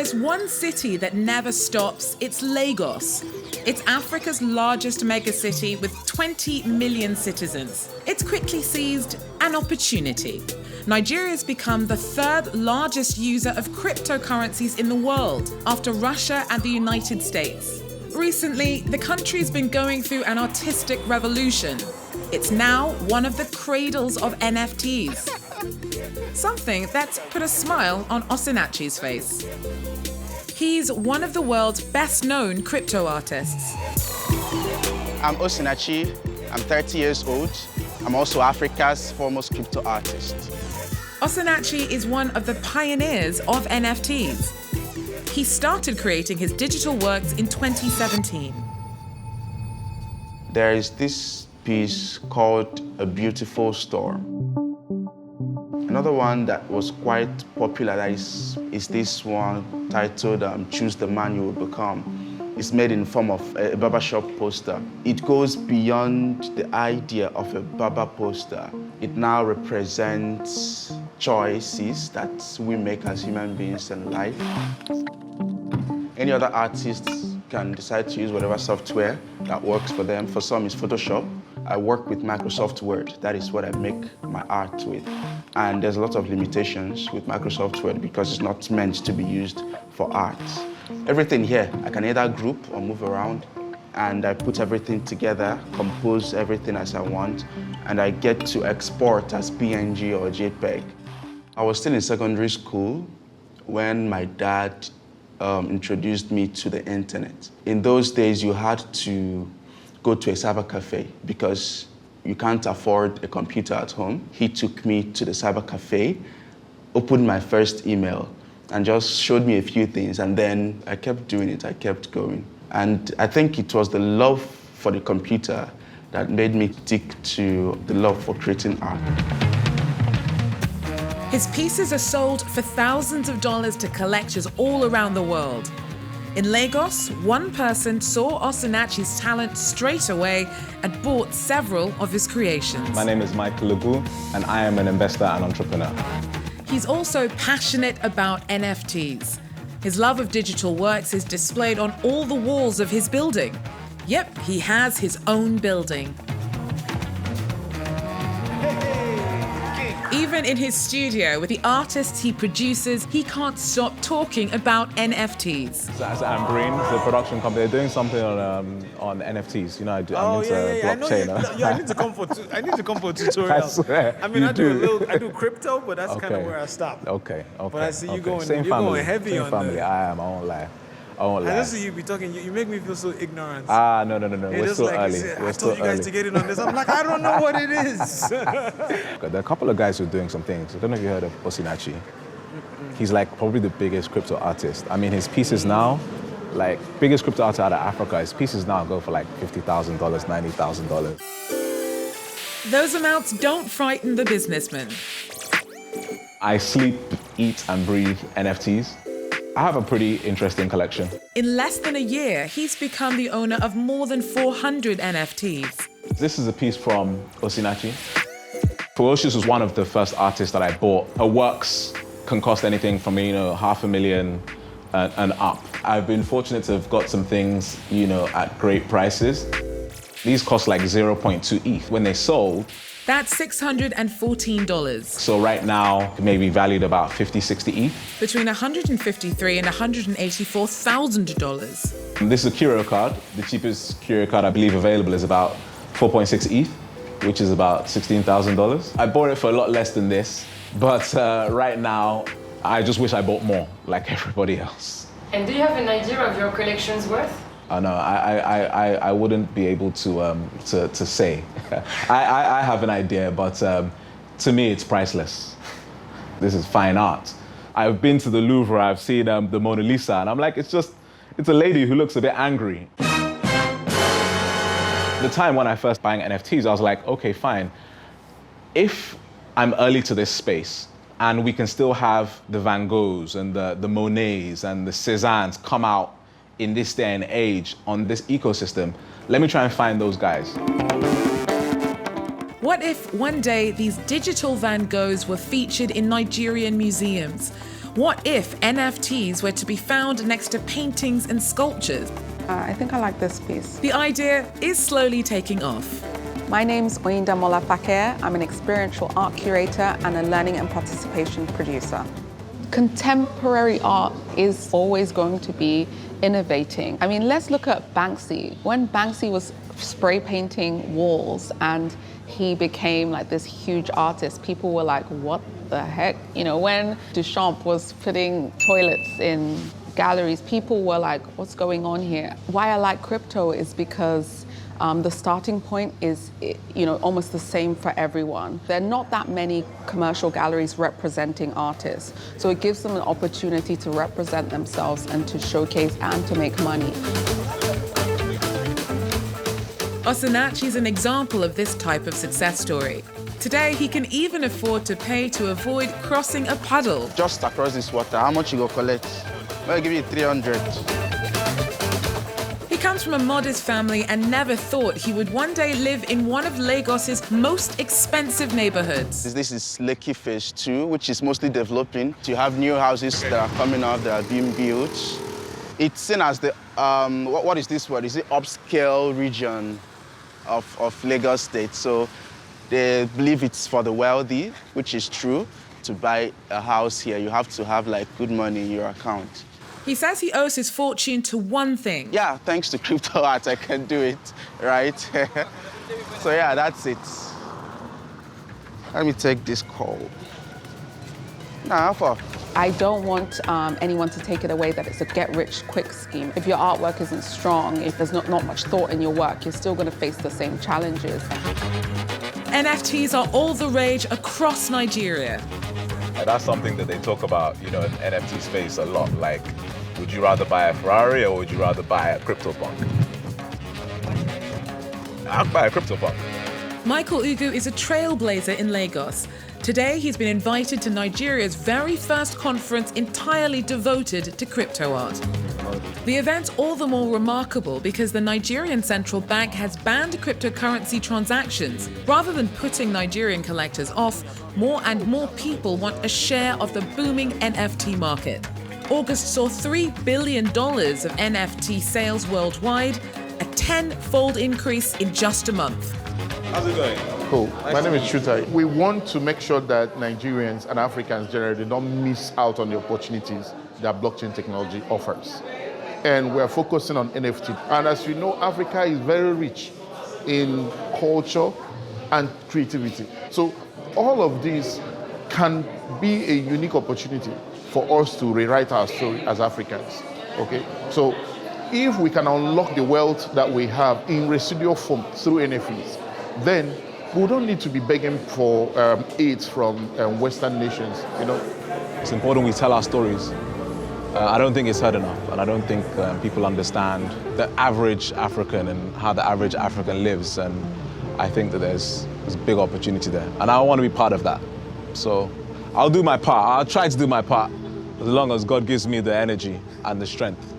there's one city that never stops, it's Lagos. It's Africa's largest megacity with 20 million citizens. It's quickly seized an opportunity. Nigeria's become the third largest user of cryptocurrencies in the world, after Russia and the United States. Recently, the country's been going through an artistic revolution. It's now one of the cradles of NFTs. Something that's put a smile on Osinatchi's face. He's one of the world's best-known crypto artists. I'm Osinatchi. I'm 30 years old. I'm also Africa's foremost crypto artist. Osinatchi is one of the pioneers of NFTs. He started creating his digital works in 2017. There is this piece called A Beautiful Storm. Another one that was quite popular is this one titled Choose the Man You Will Become. It's made in form of a barbershop poster. It goes beyond the idea of a barber poster. It now represents choices that we make as human beings in life. Any other artist can decide to use whatever software that works for them. For some, it's Photoshop. I work with Microsoft Word. That is what I make my art with. And there's a lot of limitations with Microsoft Word because it's not meant to be used for art. Everything here, I can either group or move around, and I put everything together, compose everything as I want, and I get to export as PNG or JPEG. I was still in secondary school when my dad introduced me to the internet. In those days, you had to go to a cyber cafe because you can't afford a computer at home. He took me to the cyber cafe, opened my first email, and just showed me a few things. And then I kept doing it, I kept going. And I think it was the love for the computer that made me stick to the love for creating art. His pieces are sold for thousands of dollars to collectors all around the world. In Lagos, one person saw Osinatchi's talent straight away and bought several of his creations. My name is Lugu, and I am an investor and entrepreneur. He's also passionate about NFTs. His love of digital works is displayed on all the walls of his building. Yep, he has his own building. Even in his studio, with the artists he produces, he can't stop talking about NFTs. So as Ambreen, the production company, they're doing something on NFTs. You know, I'm into blockchain. I need to come for a tutorial. I swear. I mean, I do crypto, but that's kind of where I stop. Okay. But I see you going, Same you're family. going heavy Same on family. the... I am. I won't lie. I just see you be talking. You make me feel so ignorant. No. We're still like early. I told you guys to get in on this. I'm like, I don't know what it is. There are a couple of guys who are doing some things. I don't know if you heard of Osinatchi. He's like probably the biggest crypto artist. I mean, his pieces now, like biggest crypto artist out of Africa, his pieces now go for like $50,000, $90,000. Those amounts don't frighten the businessman. I sleep, eat, and breathe NFTs. I have a pretty interesting collection. In less than a year, he's become the owner of more than 400 NFTs. This is a piece from Osinatchi. Ferocious was one of the first artists that I bought. Her works can cost anything from, $500,000 and up. I've been fortunate to have got some things, at great prices. These cost like 0.2 ETH. When they sold, that's $614. So right now, it may be valued about 50, 60 ETH. Between $153,000 and $184,000. This is a curio card. The cheapest curio card I believe available is about 4.6 ETH, which is about $16,000. I bought it for a lot less than this, but right now, I just wish I bought more, like everybody else. And do you have an idea of your collection's worth? No, I wouldn't be able to say. I have an idea, but to me, it's priceless. This is fine art. I've been to the Louvre, I've seen the Mona Lisa, and I'm like, it's a lady who looks a bit angry. The time when I first buying NFTs, I was like, okay, fine. If I'm early to this space, and we can still have the Van Goghs and the Monets and the Cézannes come out in this day and age on this ecosystem, let me try and find those guys. What if one day these digital Van Goghs were featured in Nigerian museums? What if NFTs were to be found next to paintings and sculptures? I think I like this piece. The idea is slowly taking off. My name's Oyindamola Fakir. I'm an experiential art curator and a learning and participation producer. Contemporary art is always going to be innovating. I mean, let's look at Banksy. When Banksy was spray painting walls and he became like this huge artist, people were like, what the heck? You know, when Duchamp was putting toilets in galleries, people were like, what's going on here? Why I like crypto is because the starting point is, almost the same for everyone. There are not that many commercial galleries representing artists, so it gives them an opportunity to represent themselves and to showcase and to make money. Osinatchi is an example of this type of success story. Today, he can even afford to pay to avoid crossing a puddle. Just across this water, how much you go collect? I'll give you 300. He comes from a modest family and never thought he would one day live in one of Lagos's most expensive neighborhoods. This is Lekki Phase 2, which is mostly developing. You have new houses that are coming up, that are being built. It's seen as the, what is this word? Is it upscale region of Lagos State? So they believe it's for the wealthy, which is true. To buy a house here, you have to have like good money in your account. He says he owes his fortune to one thing. Yeah, thanks to crypto art, I can do it, right? So yeah, that's it. Let me take this call. Nah, for. I don't want anyone to take it away that it's a get-rich-quick scheme. If your artwork isn't strong, if there's not much thought in your work, you're still going to face the same challenges. NFTs are all the rage across Nigeria. That's something that they talk about, in NFT space a lot. Like, would you rather buy a Ferrari or would you rather buy a CryptoPunk? I'd buy a CryptoPunk. Michael Ugu is a trailblazer in Lagos. Today, he's been invited to Nigeria's very first conference entirely devoted to crypto art. The event's all the more remarkable because the Nigerian Central Bank has banned cryptocurrency transactions. Rather than putting Nigerian collectors off, more and more people want a share of the booming NFT market. August saw $3 billion of NFT sales worldwide, a 10-fold increase in just a month. How's it going? Cool. My name is Chutai. We want to make sure that Nigerians and Africans generally don't miss out on the opportunities that blockchain technology offers. And we're focusing on NFT. And as you know, Africa is very rich in culture and creativity. So all of these can be a unique opportunity for us to rewrite our story as Africans, okay? So if we can unlock the wealth that we have in residual form through NFTs, then we don't need to be begging for aid from Western nations, It's important we tell our stories. I don't think it's heard enough, and I don't think people understand the average African and how the average African lives, and I think that there's a big opportunity there, and I want to be part of that. So I'll do my part. I'll try to do my part, as long as God gives me the energy and the strength.